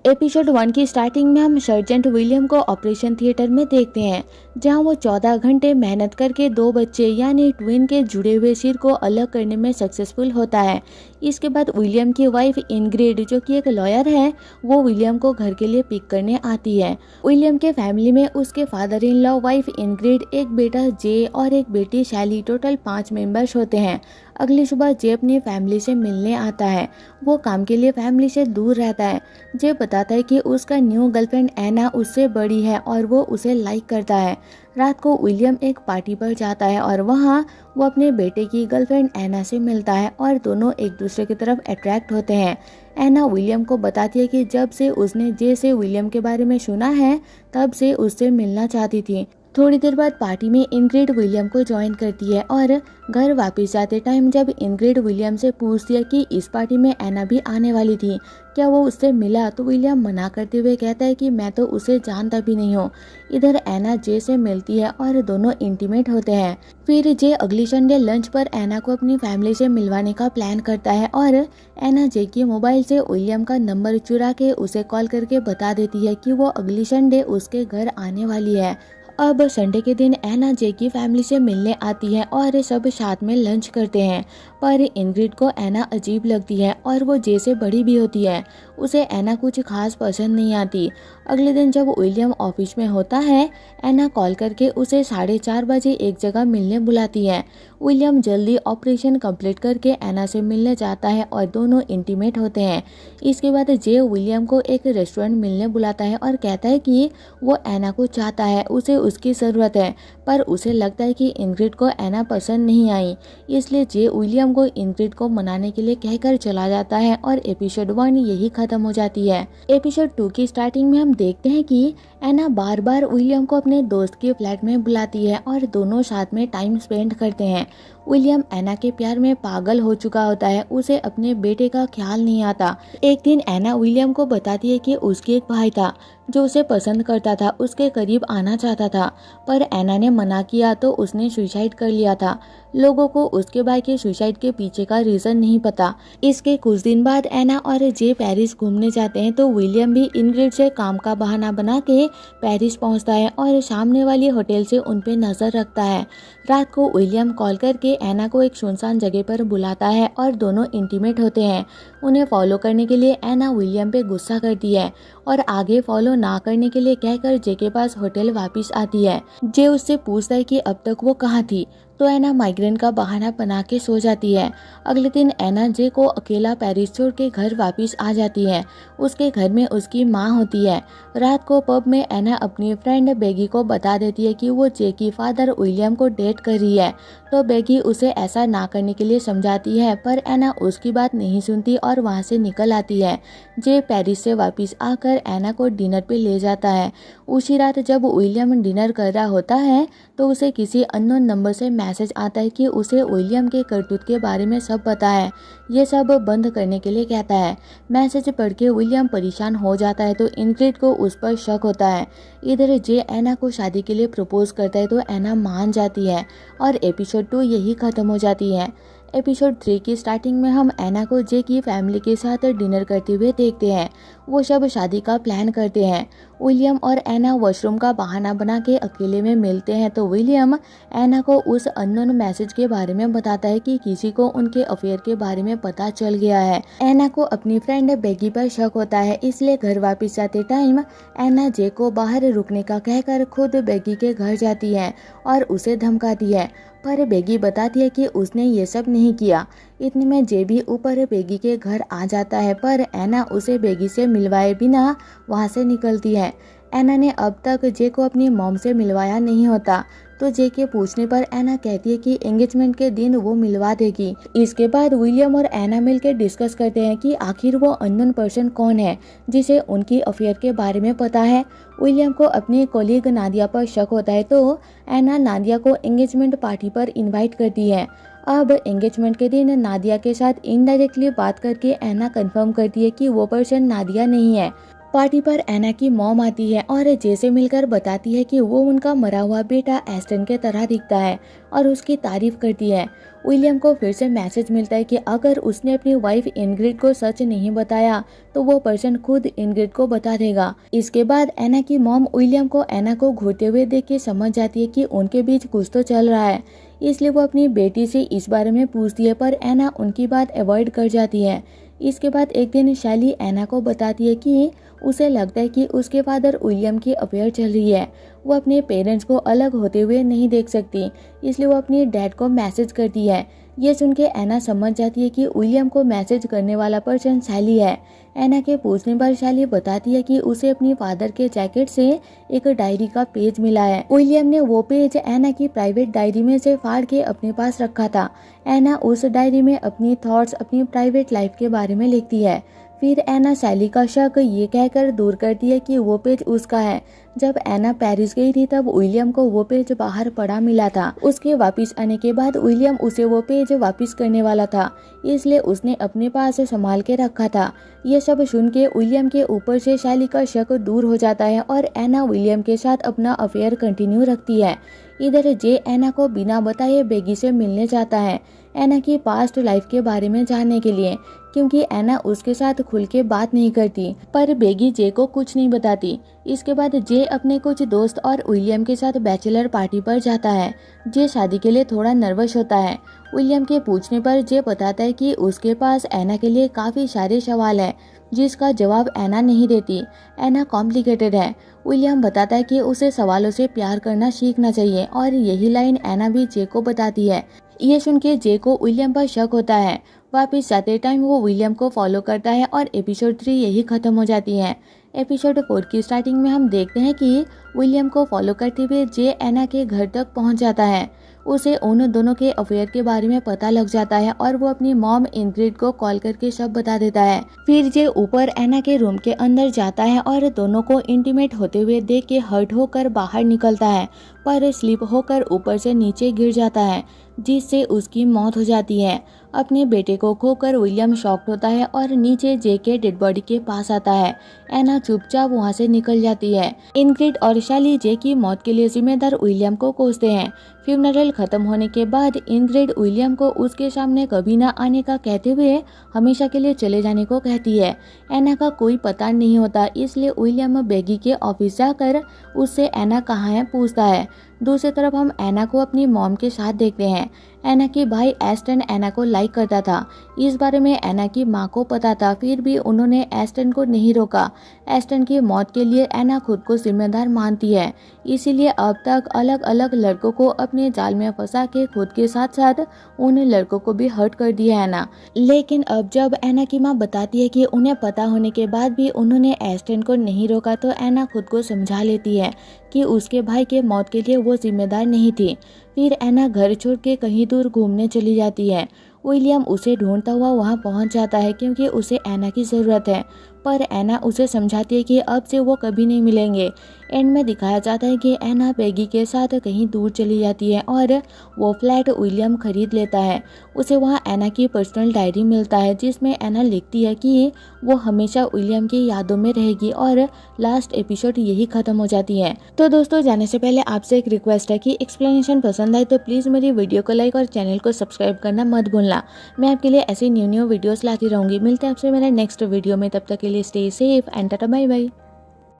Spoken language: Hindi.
एपिसोड 1 की स्टार्टिंग में हम सर्जेंट विलियम को ऑपरेशन थिएटर में देखते हैं, जहां वो 14 घंटे मेहनत करके दो बच्चे यानी ट्विन के जुड़े हुए सिर को अलग करने में सक्सेसफुल होता है। इसके बाद विलियम की वाइफ इनग्रिड, जो कि एक लॉयर है, वो विलियम को घर के लिए पिक करने आती है। विलियम के फैमिली में उसके father in law, wife Ingrid, एक बेटा जे और एक बेटी शैली, टोटल 5 मेंबर्स होते हैं। अगली सुबह जे अपनी फैमिली से मिलने आता है। वो काम के लिए फैमिली से दूर रहता है। जे बताता है कि उसका न्यू गर्लफ्रेंड एना उससे बड़ी है और वो उसे लाइक करता है। रात को विलियम एक पार्टी पर जाता है और वहाँ वो अपने बेटे की गर्लफ्रेंड एना से मिलता है और दोनों एक दूसरे की तरफ अट्रैक्ट होते हैं। एना विलियम को बताती है कि जब से उसने जे से विलियम के बारे में सुना है, तब से उससे मिलना चाहती थी। थोड़ी देर बाद पार्टी में इनग्रिड विलियम को ज्वाइन करती है और घर वापस जाते टाइम जब इनग्रिड विलियम से पूछती है कि इस पार्टी में एना भी आने वाली थी, क्या वो उससे मिला, तो विलियम मना करते हुए कहता है कि मैं तो उसे जानता भी नहीं हूँ। इधर एना जे से मिलती है और दोनों इंटीमेट होते हैं। फिर जे अगली संडे लंच पर एना को अपनी फैमिली से मिलवाने का प्लान करता है और एना जे के मोबाइल से विलियम का नंबर चुरा के उसे कॉल करके बता देती है कि वो अगली संडे उसके घर आने वाली है। अब संडे के दिन एना जे की फैमिली से मिलने आती है और सब साथ में लंच करते हैं, पर इनग्रिड को एना अजीब लगती है और वो जे से बड़ी भी होती है। उसे एना कुछ खास पसंद नहीं आती। अगले दिन जब विलियम ऑफिस में होता है, एना कॉल करके उसे 4:30 बजे एक जगह मिलने बुलाती है। विलियम जल्दी ऑपरेशन कंप्लीट करके एना से मिलने जाता है और दोनों इंटीमेट होते हैं। इसके बाद जे विलियम को एक रेस्टोरेंट मिलने बुलाता है और कहता है कि वो एना को चाहता है, उसे उसकी ज़रूरत है, पर उसे लगता है कि इनग्रिड को एना पसंद नहीं आई। इसलिए जे विलियम को इनग्रिड को मनाने के लिए कहकर चला जाता है और एपिसोड 1 यही खत्म हो जाती है। एपिसोड 2 की स्टार्टिंग में हम देखते हैं कि एना बार बार विलियम को अपने दोस्त के फ्लैट में बुलाती है और दोनों साथ में टाइम स्पेंड करते हैं। विलियम एना के प्यार में पागल हो चुका होता है, उसे अपने बेटे का ख्याल नहीं आता। एक दिन एना विलियम को बताती है कि उसके एक भाई था जो उसे पसंद करता था, उसके करीब आना चाहता था, पर एना ने मना किया तो उसने सुसाइड कर लिया था। लोगों को उसके भाई के सुसाइड के पीछे का रीज़न नहीं पता। इसके कुछ दिन बाद एना और जे पेरिस घूमने जाते हैं तो विलियम भी इनग्रिड से काम का बहाना बना के पेरिस पहुंचता है और सामने वाली होटल से उन पे नज़र रखता है। रात को विलियम कॉल करके एना को एक सुनसान जगह पर बुलाता है और दोनों इंटीमेट होते हैं। उन्हें फॉलो करने के लिए एना विलियम पे गुस्सा करती है और आगे फॉलो ना करने के लिए कहकर जे के पास होटल वापस आती है। जे उससे पूछता है कि अब तक वो कहाँ थी, तो एना माइग्रेन का बहाना बना के सो जाती है। अगले दिन एना जे को अकेला पेरिस छोड़ के घर वापस आ जाती है। उसके घर में उसकी माँ होती है। रात को पब में एना अपनी फ्रेंड बेगी को बता देती है कि वो जे की फादर विलियम को डेट कर रही है, तो बेगी उसे ऐसा ना करने के लिए समझाती है, पर एना उसकी बात नहीं सुनती और वहाँ से निकल आती है। जे पेरिस से वापस आकर एना को डिनर पे ले जाता है। उसी रात जब विलियम डिनर कर रहा होता है तो उसे किसी अननोन नंबर से मैसेज आता है कि उसे विलियम के करतूत के बारे में सब पता है। ये सब बंद करने के लिए कहता है। मैसेज पढ़ के विलियम परेशान हो जाता है तो इनग्रिड को उस पर शक होता है। इधर जे एना को शादी के लिए प्रपोज करता है तो एना मान जाती है और एपिसोड 2 यही खत्म हो जाती है। एपिसोड 3 की स्टार्टिंग में हम एना को जे की फैमिली के साथ डिनर करते हुए देखते हैं। वो सब शादी का प्लान करते हैं। विलियम और एना वॉशरूम का बहाना बना के अकेले में मिलते हैं तो विलियम एना को उस अननोन मैसेज के बारे में बताता है कि किसी को उनके अफेयर के बारे में पता चल गया है। एना को अपनी फ्रेंड बेगी पर शक होता है, इसलिए घर वापस जाते टाइम एना जे को बाहर रुकने का कहकर खुद बेगी के घर जाती है और उसे धमकाती है, पर बेगी बताती है कि उसने ये सब नहीं किया। इतने में जे भी ऊपर बेगी के घर आ जाता है, पर एना उसे बेगी से मिलवाए बिना वहाँ से निकलती है। एना ने अब तक जे को अपनी मॉम से मिलवाया नहीं होता, तो जे के पूछने पर एना कहती है कि एंगेजमेंट के दिन वो मिलवा देगी। इसके बाद विलियम और एना मिलकर डिस्कस करते हैं कि आखिर वो अननोन पर्सन कौन है जिसे उनकी अफेयर के बारे में पता है। विलियम को अपनी कोलीग नादिया पर शक होता है तो एना नादिया को एंगेजमेंट पार्टी पर इन्वाइट करती है। अब एंगेजमेंट के दिन नादिया के साथ इनडायरेक्टली बात करके एना कंफर्म करती है कि वो पर्सन नादिया नहीं है, पार्टी पर एना की मॉम आती है और जे से मिलकर बताती है कि वो उनका मरा हुआ बेटा एस्टन के तरह दिखता है और उसकी तारीफ करती है। विलियम को फिर से मैसेज मिलता है कि अगर उसने अपनी वाइफ इनग्रिड को सच नहीं बताया तो वो पर्सन खुद इनग्रिड को बता देगा। इसके बाद एना की मॉम विलियम को एना को घूरते हुए देख के समझ जाती है कि उनके बीच कुछ तो चल रहा है, इसलिए वो अपनी बेटी से इस बारे में पूछती है, पर एना उनकी बात अवॉइड कर जाती है। इसके बाद एक दिन शैली एना को बताती है कि उसे लगता है कि उसके फादर विलियम की अफेयर चल रही है। वो अपने पेरेंट्स को अलग होते हुए नहीं देख सकती, इसलिए वो अपनी डैड को मैसेज करती है। ये सुन के एना समझ जाती है कि विलियम को मैसेज करने वाला पर्सन शैली है। एना के पूछने पर शैली बताती है कि उसे अपनी फादर के जैकेट से एक डायरी का पेज मिला है। विलियम ने वो पेज एना की प्राइवेट डायरी में से फाड़ के अपने पास रखा था। एना उस डायरी में अपनी थॉट्स, अपनी प्राइवेट लाइफ के बारे में लिखती है। फिर एना शैली का शक ये कहकर दूर करती है कि वो पेज उसका है। जब एना पेरिस गई थी तब विलियम को वो पेज बाहर पड़ा मिला था। उसके वापस आने के बाद विलियम उसे वो पेज वापस करने वाला था, इसलिए उसने अपने पास संभाल के रखा था। ये सब सुन के विलियम के ऊपर से शैली का शक दूर हो जाता है और एना विलियम के साथ अपना अफेयर कंटिन्यू रखती है। इधर जे एना को बिना बताए बेगी से मिलने जाता है, एना की पास्ट लाइफ के बारे में जानने के लिए, क्योंकि एना उसके साथ खुल के बात नहीं करती। पर बेगी जे को कुछ नहीं बताती। इसके बाद जे अपने कुछ दोस्त और विलियम के साथ बैचलर पार्टी पर जाता है। जे शादी के लिए थोड़ा नर्वस होता है। विलियम के पूछने पर जे बताता है कि उसके पास एना के लिए काफ़ी सारे सवाल हैं, जिसका जवाब एना नहीं देती। एना कॉम्प्लिकेटेड है। विलियम बताता है कि उसे सवालों से प्यार करना सीखना चाहिए और यही लाइन एना भी जे को बताती है। ये सुन के जे को विलियम पर शक होता है। वापिस जाते टाइम वो विलियम को फॉलो करता है और एपिसोड 3 यही खत्म हो जाती है। एपिसोड 4 की स्टार्टिंग में हम देखते हैं कि विलियम को फॉलो करते हुए जे एना के घर तक पहुंच जाता है। उसे उन दोनों के अफेयर के बारे में पता लग जाता है और वो अपनी मॉम इनग्रिड को कॉल करके सब बता देता है। फिर जे ऊपर एना के रूम के अंदर जाता है और दोनों को इंटीमेट होते हुए देख के हर्ट होकर बाहर निकलता है, पर स्लिप होकर ऊपर से नीचे गिर जाता है, जिससे उसकी मौत हो जाती है। अपने बेटे को खोकर विलियम शॉक्ड होता है और नीचे जे के डेड बॉडी के पास आता है। एना चुपचाप वहां से निकल जाती है। इनग्रिड और शैली जे की मौत के लिए जिम्मेदार विलियम को कोसते हैं। फ्यूनरल खत्म होने के बाद इनग्रिड विलियम को उसके सामने कभी ना आने का कहते हुए हमेशा के लिए चले जाने को कहती है। एना का कोई पता नहीं होता, इसलिए विलियम बेगी के ऑफिस जाकर उससे एना कहाँ है पूछता है। दूसरी तरफ हम एना को अपनी मॉम के साथ देखते हैं। एना के भाई एस्टन एना को लाइक करता था। इस बारे में एना की माँ को पता था, फिर भी उन्होंने एस्टन को नहीं रोका। एस्टन की मौत के लिए एना खुद को जिम्मेदार मानती है, इसीलिए अब तक अलग अलग लड़कों को अपने जाल में फंसा के खुद के साथ साथ उन लड़कों को भी हर्ट कर दिया एना। लेकिन अब जब एना की माँ बताती है कि उन्हें पता होने के बाद भी उन्होंने एस्टन को नहीं रोका, तो एना खुद को समझा लेती है कि उसके भाई के मौत के लिए वो जिम्मेदार नहीं थी। फिर एना घर छोड़ के कहीं दूर घूमने चली जाती है। विलियम उसे ढूंढता हुआ वहां पहुंच जाता है क्योंकि उसे एना की ज़रूरत है, पर एना उसे समझाती है कि अब से वो कभी नहीं मिलेंगे। एंड में दिखाया जाता है कि एना बेगी के साथ कहीं दूर चली जाती है और वो फ्लैट विलियम खरीद लेता है। उसे वहाँ एना की पर्सनल डायरी मिलता है, जिसमें एना लिखती है कि वो हमेशा विलियम की यादों में रहेगी और लास्ट एपिसोड यही खत्म हो जाती है। तो दोस्तों, जाने से पहले आपसे एक रिक्वेस्ट है कि एक्सप्लेनेशन पसंद आए तो प्लीज़ मेरी वीडियो को लाइक और चैनल को सब्सक्राइब करना मत भूलना। मैं आपके लिए ऐसी न्यू वीडियोस लाती रहूँगी। मिलते हैं आपसे मेरे नेक्स्ट वीडियो में, तब तक के लिए stay safe and tata bye bye.